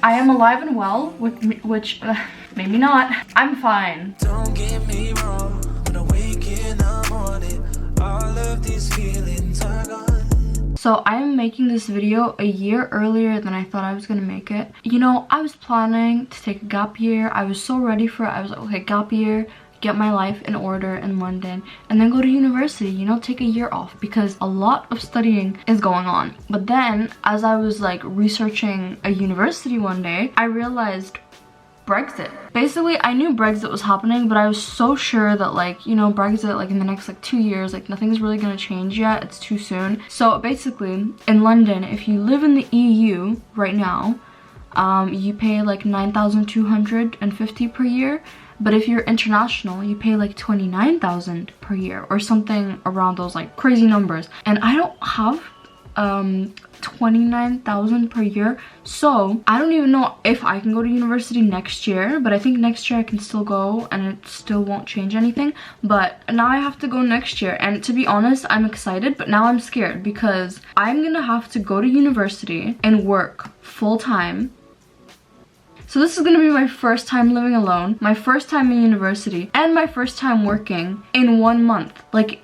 I am alive and well, which maybe not. I'm fine. Don't get me wrong, when I wake in the morning, all of these feelings are gone. So I am making this video a year earlier than I thought I was gonna make it. You know, I was planning to take a gap year. I was so ready for it. I was like, okay, gap year, get my life in order in London, and then go to university, you know, take a year off, because a lot of studying is going on. But then as I was like researching a university one day, I realized Brexit. Basically, I knew Brexit was happening, but I was so sure that, like, you know, Brexit, like in the next like 2 years, like nothing's really gonna change yet. It's too soon. So basically in London, if you live in the EU right now, you pay like 9,250 per year. But if you're international, you pay like 29,000 per year or something around those like crazy numbers. And I don't have 29,000 per year, so I don't even know if I can go to university next year, but I think next year I can still go and it still won't change anything. But now I have to go next year, and to be honest, I'm excited, but now I'm scared because I'm gonna have to go to university and work full-time. So this is gonna be my first time living alone, my first time in university, and my first time working in 1 month. Like,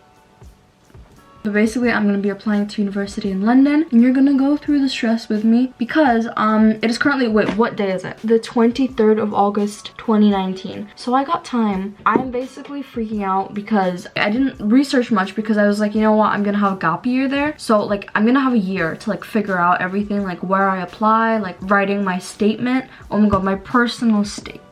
so basically I'm gonna be applying to university in London, and you're gonna go through the stress with me because it is currently, wait, what day is it? The 23rd of August 2019. So I got time. I'm basically freaking out because I didn't research much, because I was like, you know what, I'm gonna have a gap year there, so like I'm gonna have a year to like figure out everything, like where I apply, like writing my statement. Oh my god, my personal statement.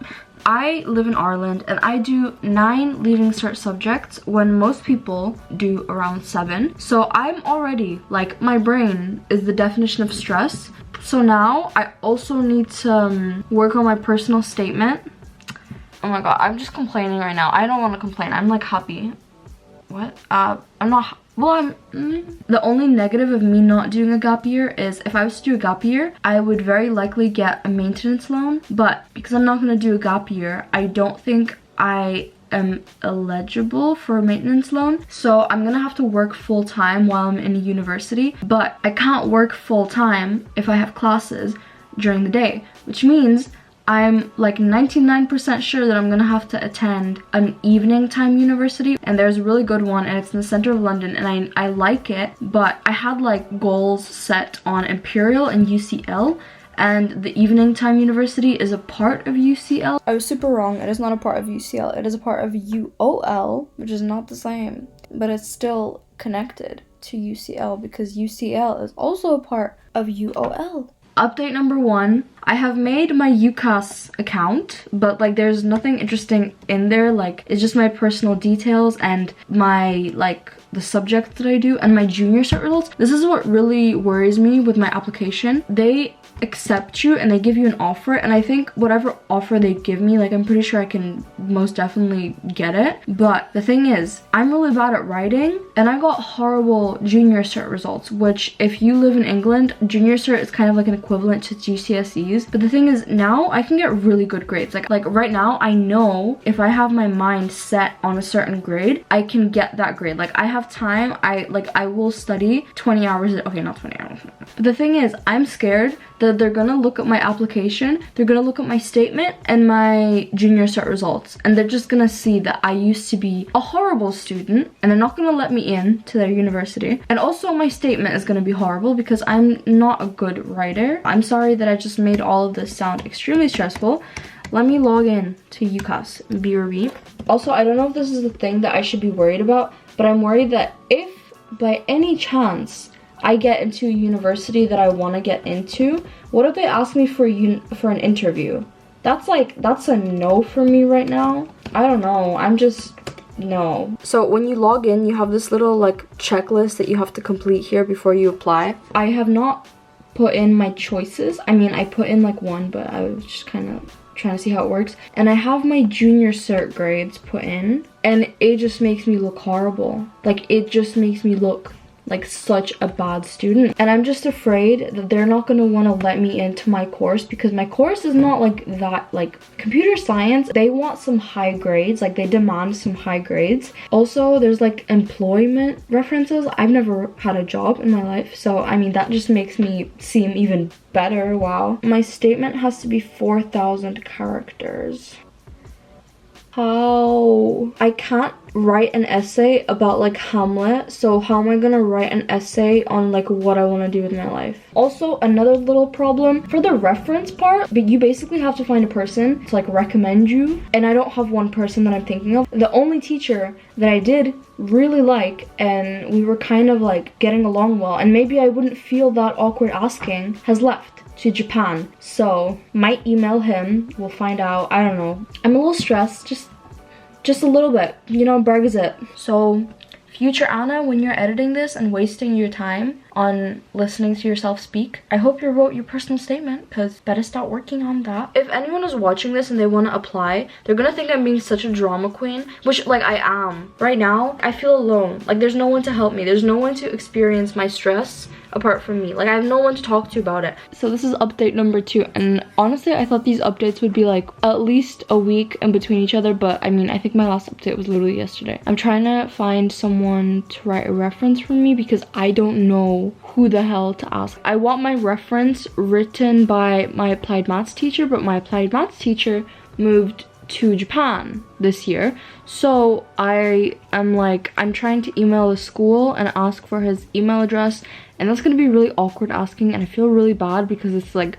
I live in Ireland and I do 9 leaving cert subjects when most people do around 7. So I'm already, like, my brain is the definition of stress. So now I also need to work on my personal statement. Oh my god, I'm just complaining right now. I don't want to complain. I'm like happy. What? I'm not. Well, the only negative of me not doing a gap year is if I was to do a gap year, I would very likely get a maintenance loan. But because I'm not going to do a gap year, I don't think I am eligible for a maintenance loan. So I'm going to have to work full time while I'm in university. But I can't work full time if I have classes during the day, which means I'm like 99% sure that I'm gonna have to attend an evening time university, and there's a really good one and it's in the center of London, and I like it, but I had like goals set on Imperial and UCL, and the evening time university is a part of UCL. I was super wrong. It is not a part of UCL. It is a part of UOL, which is not the same, but it's still connected to UCL because UCL is also a part of UOL. Update number 1, I have made my Ucas account, but like there's nothing interesting in there. Like, it's just my personal details and my like the subject that I do and my junior cert results. This is what really worries me with my application. They accept you and they give you an offer, and I think whatever offer they give me, like I'm pretty sure I can most definitely get it. But the thing is, I'm really bad at writing and I got horrible junior cert results, which if you live in England, junior cert is kind of like an equivalent to GCSEs. But the thing is, now I can get really good grades. Like right now I know if I have my mind set on a certain grade, I can get that grade. Like I have time. I will study 20 hours. Okay, not 20 hours. But the thing is, I'm scared that they're gonna look at my application, they're gonna look at my statement and my junior cert results, and they're just gonna see that I used to be a horrible student, and they're not gonna let me in to their university. And also my statement is gonna be horrible because I'm not a good writer. I'm sorry that I just made all of this sound extremely stressful. Let me log in to Ucas BRB. Also, I don't know if this is the thing that I should be worried about, but I'm worried that if by any chance I get into a university that I want to get into, what if they ask me for an interview? That's a no for me right now. I don't know. I'm just no. So when you log in, you have this little like checklist that you have to complete here before you apply. I have not put in my choices. I mean, I put in like one, but I was just kind of trying to see how it works. And I have my junior cert grades put in, and it just makes me look horrible. Like, it just makes me look like such a bad student, and I'm just afraid that they're not going to want to let me into my course, because my course is not like that, like computer science, they want some high grades, like they demand some high grades. Also, there's like employment references. I've never had a job in my life, so I mean that just makes me seem even better. Wow. My statement has to be 4,000 characters. How? I can't write an essay about like Hamlet, so how am I gonna write an essay on like what I want to do with my life? Also, another little problem for the reference part, but you basically have to find a person to like recommend you, and I don't have one person that I'm thinking of. The only teacher that I did really like and we were kind of like getting along well, and maybe I wouldn't feel that awkward asking, has left to Japan, so might email him. We'll find out. I don't know. I'm a little stressed, just a little bit, you know, Brexit. So future Anna, when you're editing this and wasting your time on listening to yourself speak, I hope you wrote your personal statement, because better start working on that. If anyone is watching this and they want to apply, they're gonna think I'm being such a drama queen, which like I am. Right now, I feel alone. Like there's no one to help me. There's no one to experience my stress apart from me. Like I have no one to talk to about it. So this is update number 2, and honestly I thought these updates would be like at least a week in between each other, but I mean I think my last update was literally yesterday. I'm trying to find someone to write a reference for me, because I don't know who the hell to ask. I want my reference written by my applied maths teacher, but my applied maths teacher moved to Japan this year, so I'm trying to email the school and ask for his email address, and that's gonna be really awkward asking, and I feel really bad because it's like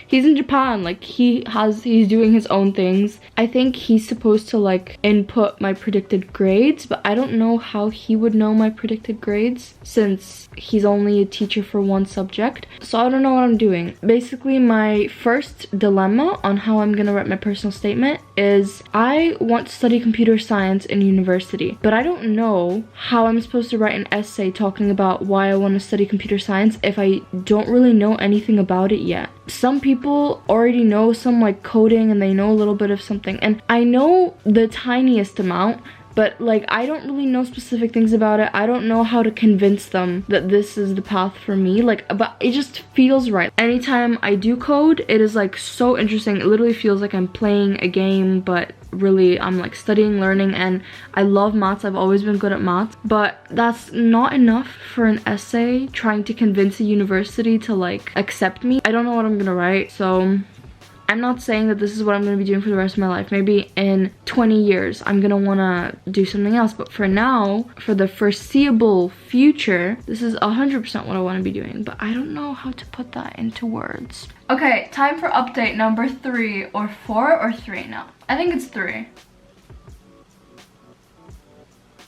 he's in Japan, like he's doing his own things. I think he's supposed to like input my predicted grades, but I don't know how he would know my predicted grades since he's only a teacher for one subject. So I don't know what I'm doing. Basically, my first dilemma on how I'm gonna write my personal statement is I want to study computer science in university, but I don't know how I'm supposed to write an essay talking about why I want to study computer science if I don't really know anything about it yet. Some people already know some like coding and they know a little bit of something, and I know the tiniest amount, but like I don't really know specific things about it. I don't know how to convince them that this is the path for me, like, but it just feels right. Anytime I do code, it is like so interesting. It literally feels like I'm playing a game, but really I'm like studying, learning, and I love maths. I've always been good at maths, but that's not enough for an essay trying to convince a university to like accept me. I don't know what I'm gonna write, so I'm not saying that this is what I'm going to be doing for the rest of my life. Maybe in 20 years I'm going to want to do something else, but for now, for the foreseeable future, this is 100% what I want to be doing, but I don't know how to put that into words. Okay, time for update number 3 or 4 or 3 now. I think it's 3.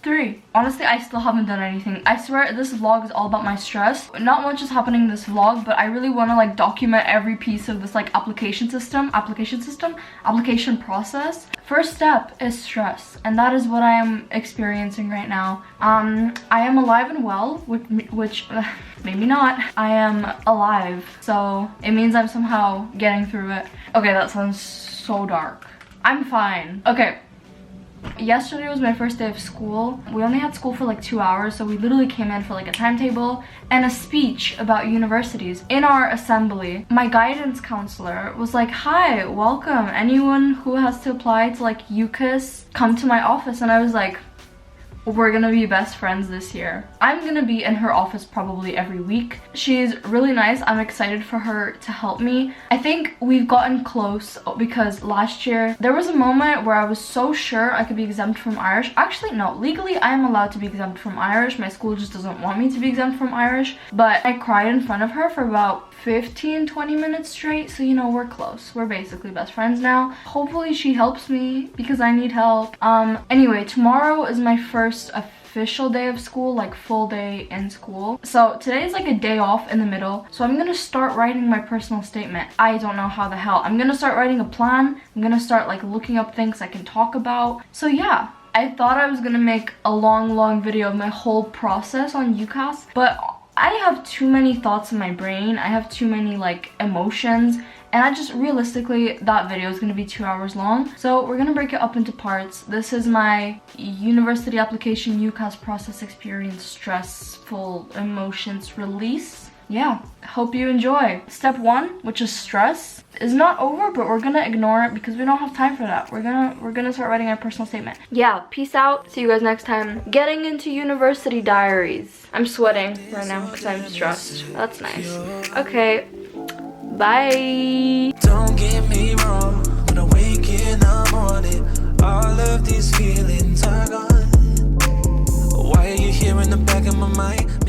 3. Honestly, I still haven't done anything. I swear this vlog is all about my stress. Not much is happening in this vlog, but I really want to like document every piece of this like application process. First step is stress, and that is what I am experiencing right now. I am alive and well, which maybe not. I am alive, so it means I'm somehow getting through it. Okay, that sounds so dark. I'm fine. Okay. Yesterday was my first day of school. We only had school for like 2 hours, so we literally came in for like a timetable and a speech about universities. In our assembly, my guidance counselor was like, "Hi, welcome. Anyone who has to apply to like Ucas, come to my office." And I was like, we're gonna be best friends this year. I'm gonna be in her office probably every week. She's really nice. I'm excited for her to help me. I think we've gotten close because last year there was a moment where I was so sure I could be exempt from Irish. Actually, no, legally I am allowed to be exempt from Irish. My school just doesn't want me to be exempt from Irish, but I cried in front of her for about 15-20 minutes straight, so you know, we're close. We're basically best friends now. Hopefully she helps me because I need help. Anyway, tomorrow is my first official day of school, like full day in school. So today is like a day off in the middle, so I'm gonna start writing my personal statement. I don't know how the hell. I'm gonna start writing a plan. I'm gonna start like looking up things I can talk about. So yeah, I thought I was gonna make a long video of my whole process on Ucas, but I have too many thoughts in my brain. I have too many like emotions, And I just realistically, that video is going to be 2 hours long, so we're going to break it up into parts. This is my university application Ucas process experience stressful emotions release. Yeah, hope you enjoy. Step 1, which is stress, is not over, but we're gonna ignore it because we don't have time for that. We're gonna start writing our personal statement. Yeah, peace out. See you guys next time. Getting into university diaries. I'm sweating right now because I'm stressed. That's nice. Okay, bye. Don't get me wrong, when I wake in the morning, all of these feelings are gone. Why are you here in the back of my mind?